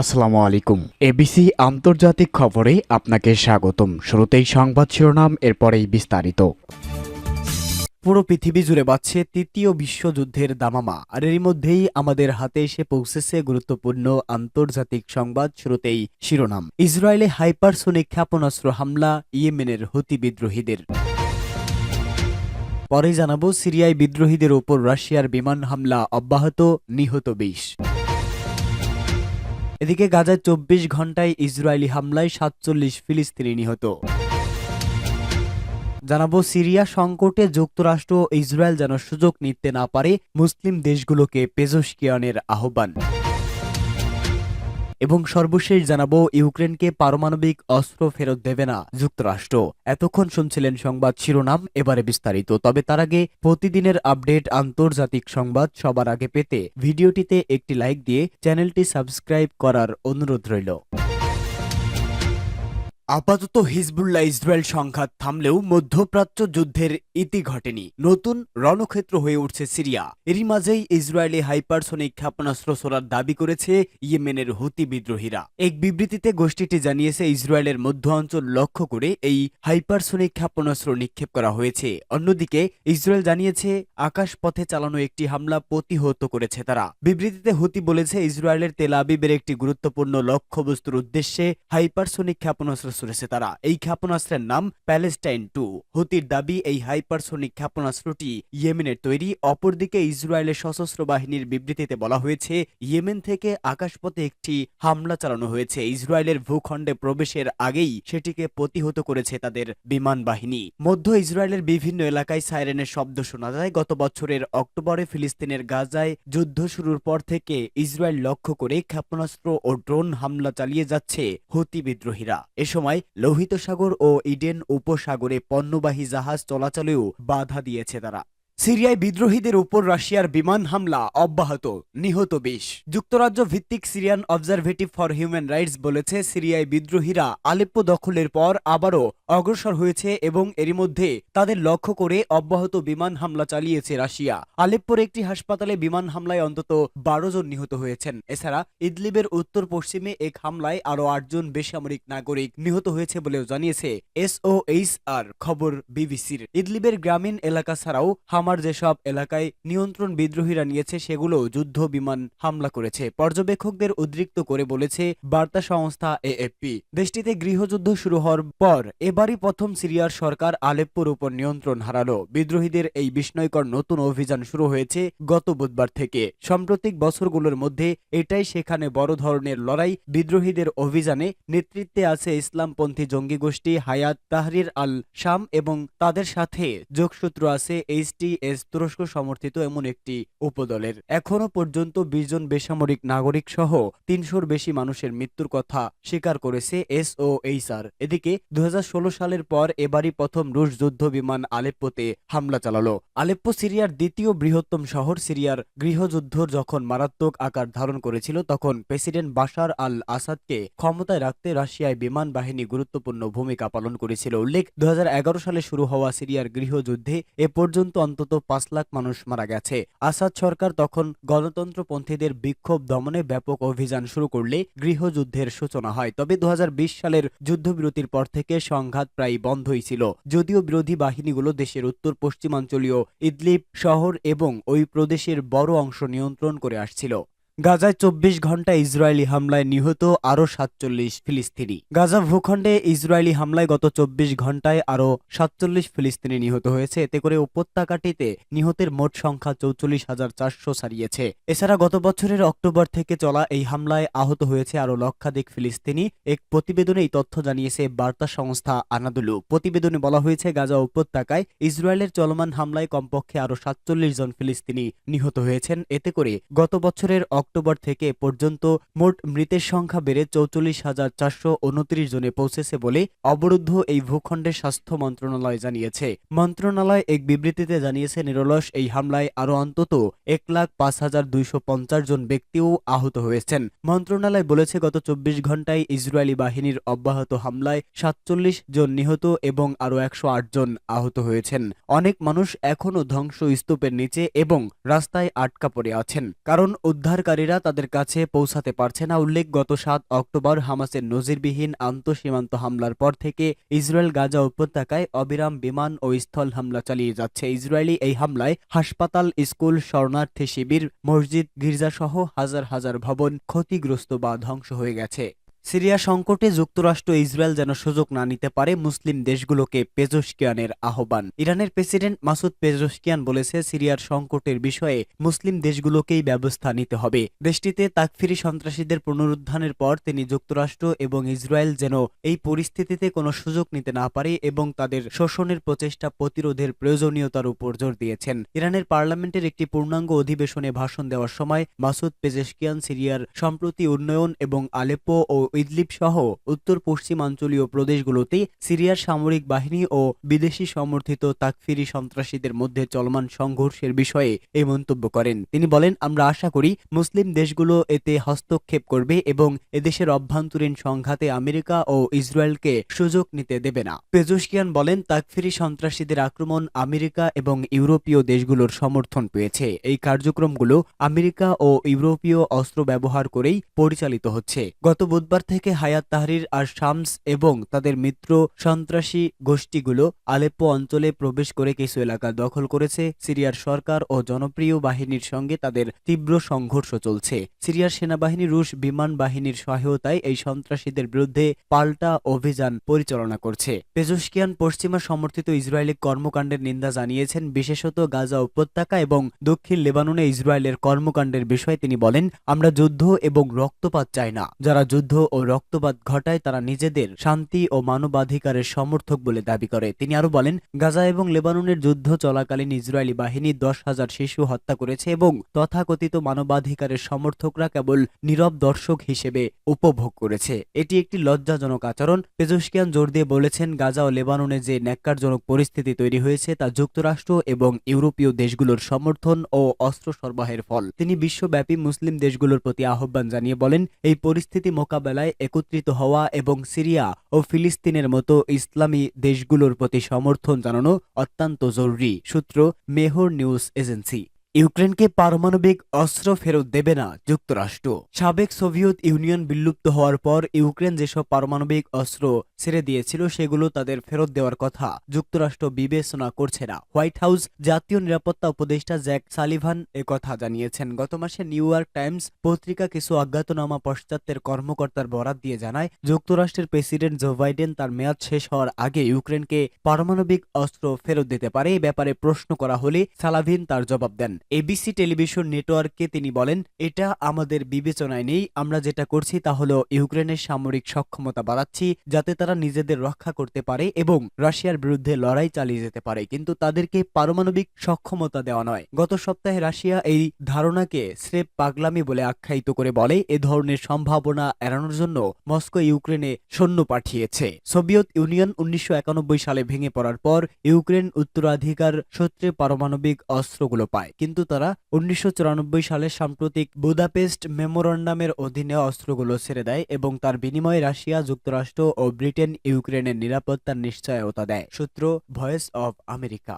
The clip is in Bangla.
আসসালামু আলাইকুম। এবিসি আন্তর্জাতিক খবরে আপনাকে স্বাগতম। শুরুতেই সংবাদ শিরোনাম, এরপরেই বিস্তারিত। পুরো পৃথিবী জুড়ে বাজছে তৃতীয় বিশ্বযুদ্ধের দামামা, আর এরই মধ্যেই আমাদের হাতে এসে পৌঁছেছে গুরুত্বপূর্ণ আন্তর্জাতিক সংবাদ। শুরুতেই শিরোনাম। ইসরায়েলে হাইপারসোনিক ক্ষেপণাস্ত্র হামলা ইয়েমেনের হুতি বিদ্রোহীদের। পরে জানাবো সিরিয়ায় বিদ্রোহীদের ওপর রাশিয়ার বিমান হামলা অব্যাহত, নিহত ২০। এদিকে গাজায় ২৪ ঘন্টায় ইসরায়েলি হামলায় ৪৭ ফিলিস্তিনি নিহত। জানাবো সিরিয়া সংকটে যুক্তরাষ্ট্র ও ইসরায়েল যেন সুযোগ নিতে না পারে, মুসলিম দেশগুলোকে পেজশকিয়ানের আহ্বান। এবং সর্বশেষ জানাবো ইউক্রেনকে পারমাণবিক অস্ত্র ফেরত দেবে না যুক্তরাষ্ট্র। এতক্ষণ শুনছিলেন সংবাদ শিরোনাম, এবারে বিস্তারিত। তবে তার আগে প্রতিদিনের আপডেট আন্তর্জাতিক সংবাদ সবার আগে পেতে ভিডিওটিতে একটি লাইক দিয়ে চ্যানেলটি সাবস্ক্রাইব করার অনুরোধ রইল। আপাতত হিজবুল্লাহ ইসরায়েল সংঘাত থামলেও মধ্যপ্রাচ্য যুদ্ধের ইতি ঘটেনি, নতুন রণক্ষেত্র হয়ে উঠছে সিরিয়া। এরই মাঝেই ইসরায়েলে হাইপারসোনিক ক্ষেপণাস্ত্র ছোড়ার দাবি করেছে ইয়েমেনের হুতি বিদ্রোহীরা। এক বিবৃতিতে গোষ্ঠীটি জানিয়েছে ইসরায়েলের মধ্য অঞ্চল লক্ষ্য করে এই হাইপারসোনিক ক্ষেপণাস্ত্র নিক্ষেপ করা হয়েছে। অন্যদিকে ইসরায়েল জানিয়েছে আকাশপথে চালানো একটি হামলা প্রতিহত করেছে তারা। বিবৃতিতে হুতি বলেছে ইসরায়েলের তেল আবিবের একটি গুরুত্বপূর্ণ লক্ষ্যবস্তুর উদ্দেশ্যে হাইপারসোনিক ক্ষেপণাস্ত্র ছুড়েছে তারা। এই ক্ষেপণাস্ত্রের নাম প্যালেস্টাইন 2। হুতির দাবি এই হাইপারসোনিক ক্ষেপণাস্ত্রটি ইয়েমেনের তৈরি। অপরদিকে ইসরায়েলের সশস্ত্র বাহিনীর বিবৃতিতে বলা হয়েছে ইয়েমেন থেকে আকাশপথে একটি হামলা চালানো হয়েছে। ইসরায়েলের ভূখণ্ডে প্রবেশের আগেই সেটিকে প্রতিহত করেছে তাদের বিমান বাহিনী। মধ্য ইসরায়েলের বিভিন্ন এলাকায় সাইরেনের শব্দ শোনা যায়। গত বছরের অক্টোবরে ফিলিস্তিনের গাজায় যুদ্ধ শুরুর পর থেকে ইসরায়েল লক্ষ্য করে ক্ষেপণাস্ত্র ও ড্রোন হামলা চালিয়ে যাচ্ছে হুতি বিদ্রোহীরা। এ সময় লোহিত সাগর ও ইডেন উপসাগরে পণ্যবাহী জাহাজ চলাচলেও বাধা দিয়েছে তারা। সিরিয়ায় বিদ্রোহীদের উপর রাশিয়ার বিমান হামলা অব্যাহত, নিহত ২০। যুক্তরাজ্য ভিত্তিক সিরিয়ান অবজারভেটিভ ফর হিউম্যান রাইটস বলেছে সিরিয়ায় বিদ্রোহীরা আলেপ্পো দখলের পর আবারও অগ্রসর হয়েছে এবং এরই মধ্যে তাদের লক্ষ্য করে অব্যাহত বিমান হামলা চালিয়েছে রাশিয়া। আলেপ্পোর একটি হাসপাতালে বিমান হামলায় অন্তত ১২ জন নিহত হয়েছেন। এছাড়া ইদলিবের উত্তর পশ্চিমে এক হামলায় আরও ৮ জন বেসামরিক নাগরিক নিহত হয়েছে বলেও জানিয়েছে SOHR খবর বিবিসির। ইদলিবের গ্রামীণ এলাকা ছাড়াও হামার যেসব এলাকায় নিয়ন্ত্রণ বিদ্রোহীরা নিয়েছে সেগুলো যুদ্ধ বিমান হামলা করেছে, পর্যবেক্ষকদের উদ্রিক্ত করে বলেছে বার্তা সংস্থা AFP। দেশটিতে গৃহযুদ্ধ শুরু হওয়ার পর এবারই প্রথম সিরিয়ার সরকার আলেপ্পোর উপর নিয়ন্ত্রণ হারালো। বিদ্রোহীদের এই বিস্ময়কর নতুন অভিযান শুরু হয়েছে গত বুধবার থেকে। সাম্প্রতিক বছরগুলোর মধ্যে এটাই সেখানে বড় ধরনের লড়াই। বিদ্রোহীদের অভিযানে নেতৃত্বে আছে ইসলামপন্থী জঙ্গি গোষ্ঠী হায়াত তাহরির আল শাম এবং তাদের সাথে যোগসূত্র আছে HTS তুরস্ক সমর্থিত এমন একটি উপদলের। এখনো পর্যন্ত ২০ জন বেসামরিক নাগরিক সহ ৩০০-র বেশি মানুষের মৃত্যুর কথা স্বীকার করেছে SOHR। এদিকে ২০১৬ সালের পর এবারই প্রথম রুশ যুদ্ধ বিমান আলেপ্পোতে হামলা চালালো। আলেপ্পো সিরিয়ার দ্বিতীয় বৃহত্তম শহর। সিরিয়ার গৃহযুদ্ধ যখন মারাত্মক আকার ধারণ করেছিল তখন প্রেসিডেন্ট বাশার আল আসাদকে ক্ষমতায় রাখতে রাশিয়ায় বিমান বাহিনী গুরুত্বপূর্ণ ভূমিকা পালন করেছিল। উল্লেখ ২০১১ সালে শুরু হওয়া সিরিয়ার গৃহযুদ্ধে এ পর্যন্ত অন্তত ৫ লাখ মানুষ মারা গেছে। আসাদ সরকার তখন গণতন্ত্রপন্থীদের বিক্ষোভ দমনে ব্যাপক অভিযান শুরু করলে গৃহযুদ্ধের সূচনা হয়। তবে ২০২০ সালের যুদ্ধবিরতির পর থেকে সংঘাত প্রায় বন্ধই ছিল, যদিও বিরোধী বাহিনীগুলো দেশের উত্তর পশ্চিমাঞ্চলীয় ইদলিব শহর এবং ওই প্রদেশের বড় অংশ নিয়ন্ত্রণ করে আসছিল। গাজায় ২৪ ঘন্টা ইসরায়েলি হামলায় নিহত আরও ৪৭ ফিলিস্তিনি। গাজা ভূখণ্ডে ইসরায়েলি হামলায় গত ২৪ ঘন্টায় আরও ৪৭ ফিলিস্তিনি নিহত হয়েছে। এতে করে উপত্যকাটিতে নিহতের মোট সংখ্যা ৪৪,৪০০ ছাড়িয়েছে। এছাড়া গত বছরের অক্টোবর থেকে চলা এই হামলায় আহত হয়েছে আরও লক্ষাধিক ফিলিস্তিনি। এক প্রতিবেদনে এই তথ্য জানিয়েছে বার্তা সংস্থা আনাদুলু। প্রতিবেদনে বলা হয়েছে গাজা উপত্যকায় ইসরায়েলের চলমান হামলায় কমপক্ষে আরও ৪৭ জন ফিলিস্তিনি নিহত হয়েছেন। এতে করে গত বছরের অক্টোবর থেকে পর্যন্ত মোট মৃতের সংখ্যা বেড়ে ৪৪,৪২৯ জনে পৌঁছেছে বলে অবরুদ্ধ এই ভূখণ্ডের স্বাস্থ্য মন্ত্রণালয় জানিয়েছে। মন্ত্রণালয় এক বিবৃতিতে জানিয়েছে নিরলস এই হামলায় আরও অন্তত ১,৫,২৫০ জন ব্যক্তিও আহত হয়েছেন। মন্ত্রণালয় বলেছে গত ২৪ ঘন্টায় ইসরায়েলি বাহিনীর অব্যাহত হামলায় ৪৭ জন নিহত এবং আরও ১০৮ জন আহত হয়েছেন। অনেক মানুষ এখনও ধ্বংসস্তূপের নিচে এবং রাস্তায় আটকা পড়ে আছেন, কারণ উদ্ধারকারী বিক্ষোভকারীরা তাদের কাছে পৌঁছাতে পারছে না। উল্লেখ, গত 7 অক্টোবর হামাসের নজিরবিহীন আন্তঃসীমান্ত হামলার পর থেকে ইসরায়েল গাজা উপত্যকায় অবিরাম বিমান ও স্থল হামলা চালিয়ে যাচ্ছে। ইসরায়েলি এই হামলায় হাসপাতাল, স্কুল, শরণার্থী শিবির, মসজিদ, গির্জাসহ হাজার হাজার ভবন ক্ষতিগ্রস্ত বা ধ্বংস হয়ে গেছে। সিরিয়া সংকটে যুক্তরাষ্ট্র ইসরায়েল যেন সুযোগ না নিতে পারে, মুসলিম দেশগুলোকে পেজোশকিয়ানের আহ্বান। ইরানের প্রেসিডেন্ট মাসুদ পেজোশকিয়ান বলেছে, সিরিয়ার সংকটের বিষয়ে মুসলিম দেশগুলোকেই ব্যবস্থা নিতে হবে। দেশটিতে তাকফিরি সন্ত্রাসীদের পুনরুত্থানের পর তিনি যুক্তরাষ্ট্র এবং ইসরায়েল যেন এই পরিস্থিতিতে কোনো সুযোগ নিতে না পারে এবং তাদের শোষণের প্রচেষ্টা প্রতিরোধের প্রয়োজনীয়তার উপর জোর দিয়েছেন। ইরানের পার্লামেন্টের একটি পূর্ণাঙ্গ অধিবেশনে ভাষণ দেওয়ার সময় মাসুদ পেজেশকিয়ান সিরিয়ার সম্প্রতি উন্নয়ন এবং আলেপ্পো ও ইদলিব সহ উত্তর পশ্চিমাঞ্চলীয় প্রদেশগুলোতে সিরিয়ার সামরিক বাহিনী ও বিদেশি সমর্থিত তাকফিরি সন্ত্রাসীদের মধ্যে চলমান সংঘর্ষের বিষয়ে এই মন্তব্য করেন। তিনি বলেন, আমরা আশা করি মুসলিম দেশগুলো এতে হস্তক্ষেপ করবে এবং এদেশের অভ্যন্তরীণ সংঘাতে আমেরিকা ও ইসরায়েলকে সুযোগ নিতে দেবে না। পেজোশকিয়ান বলেন, তাকফিরি সন্ত্রাসীদের আক্রমণ আমেরিকা এবং ইউরোপীয় দেশগুলোর সমর্থন পেয়েছে। এই কার্যক্রমগুলো আমেরিকা ও ইউরোপীয় অস্ত্র ব্যবহার করেই পরিচালিত হচ্ছে। গত বুধবার থেকে হায়াত তাহরির আর শামস এবং তাদের মিত্র সন্ত্রাসী গোষ্ঠীগুলো আলেপ্পো অঞ্চলে প্রবেশ করে কিছু এলাকা দখল করেছে। সিরিয়ার সরকার ও জনপ্রিয় বাহিনীর সঙ্গে তাদের তীব্র সংঘর্ষ চলছে। সিরিয়ার সেনাবাহিনী রুশ বিমান বাহিনীর সহায়তায় এই সন্ত্রাসীদের বিরুদ্ধে পাল্টা অভিযান পরিচালনা করছে। পেজোশকিয়ান পশ্চিমা সমর্থিত ইসরায়েলি কর্মকাণ্ডের নিন্দা জানিয়েছেন, বিশেষত গাজা উপত্যকা এবং দক্ষিণ লেবাননে ইসরায়েলের কর্মকাণ্ডের বিষয়ে তিনি বলেন, আমরা যুদ্ধ এবং রক্তপাত চাই না। যারা যুদ্ধ ও রক্তপাত ঘটায় তারা নিজেদের শান্তি ও মানবাধিকারের সমর্থক বলে দাবি করে। তিনি আরো বলেন, গাজা এবং লেবাননের যুদ্ধ চলাকালীন ইসরায়েলি বাহিনী 10,000 শিশু হত্যা করেছে এবং তথাকথিত মানবাধিকারের সমর্থকরা কেবল নীরব দর্শক হিসেবে উপভোগ করেছে। এটি একটি লজ্জাজনক আচরণ। পেজোশকিয়ান জোর দিয়ে বলেছেন, গাজা ও লেবাননে যে ন্যাক্কারজনক পরিস্থিতি তৈরি হয়েছে তা যুক্তরাষ্ট্র এবং ইউরোপীয় দেশগুলোর সমর্থন ও অস্ত্র সরবরাহের ফল। তিনি বিশ্বব্যাপী মুসলিম দেশগুলোর প্রতি আহ্বান জানিয়ে বলেন, এই পরিস্থিতি মোকাবেলায় একত্রিত হওয়া এবং সিরিয়া ও ফিলিস্তিনের মতো ইসলামী দেশগুলোর প্রতি সমর্থন জানানো অত্যন্ত জরুরি। সূত্র মেহর নিউজ এজেন্সি। ইউক্রেনকে পারমাণবিক অস্ত্র ফেরত দেবে না যুক্তরাষ্ট্র। সাবেক সোভিয়েত ইউনিয়ন বিলুপ্ত হওয়ার পর ইউক্রেন যেসব পারমাণবিক অস্ত্র ছেড়ে দিয়েছিল সেগুলো তাদের ফেরত দেওয়ার কথা যুক্তরাষ্ট্র বিবেচনা করছে না। হোয়াইট হাউস জাতীয় নিরাপত্তা উপদেষ্টা জ্যাক সালিভান একথা জানিয়েছেন। গত মাসে নিউ ইয়র্ক টাইমস পত্রিকা কিছু অজ্ঞাতনামা পশ্চাতের কর্মকর্তার বরাত দিয়ে জানায়, যুক্তরাষ্ট্রের প্রেসিডেন্ট জো বাইডেন তার মেয়াদ শেষ হওয়ার আগে ইউক্রেনকে পারমাণবিক অস্ত্র ফেরত দিতে পারে। এই ব্যাপারে প্রশ্ন করা হলে সালাভিন তার জবাব দেন। এবিসি টেলিভিশন নেটওয়ার্ককে তিনি বলেন, এটা আমাদের বিবেচনায় নেই। আমরা যেটা করছি তা হলো ইউক্রেনের সামরিক সক্ষমতা বাড়াচ্ছি যাতে তারা নিজেদের রক্ষা করতে পারে এবং রাশিয়ার বিরুদ্ধে লড়াই চালিয়ে যেতে পারে, কিন্তু তাদেরকে পারমাণবিক সক্ষমতা দেওয়া নয়। গত সপ্তাহে রাশিয়া এই ধারণাকে স্রেফ পাগলামি বলে আখ্যায়িত করে বলে, এ ধরনের সম্ভাবনা এড়ানোর জন্য মস্কো ইউক্রেনে সৈন্য পাঠিয়েছে। সোভিয়েত ইউনিয়ন 1991 সালে ভেঙে পড়ার পর ইউক্রেন উত্তরাধিকার সূত্রে পারমাণবিক অস্ত্রগুলো পায়, কিন্তু তারা 1994 সালে সাম্প্রতিক বুদাপেস্ট মেমোরান্ডামের অধীনে অস্ত্রগুলো ছেড়ে দেয় এবং তার বিনিময়ে রাশিয়া, যুক্তরাষ্ট্র ও ব্রিটেন ইউক্রেনের নিরাপত্তার নিশ্চয়তা দেয়। সূত্র ভয়েস অব আমেরিকা।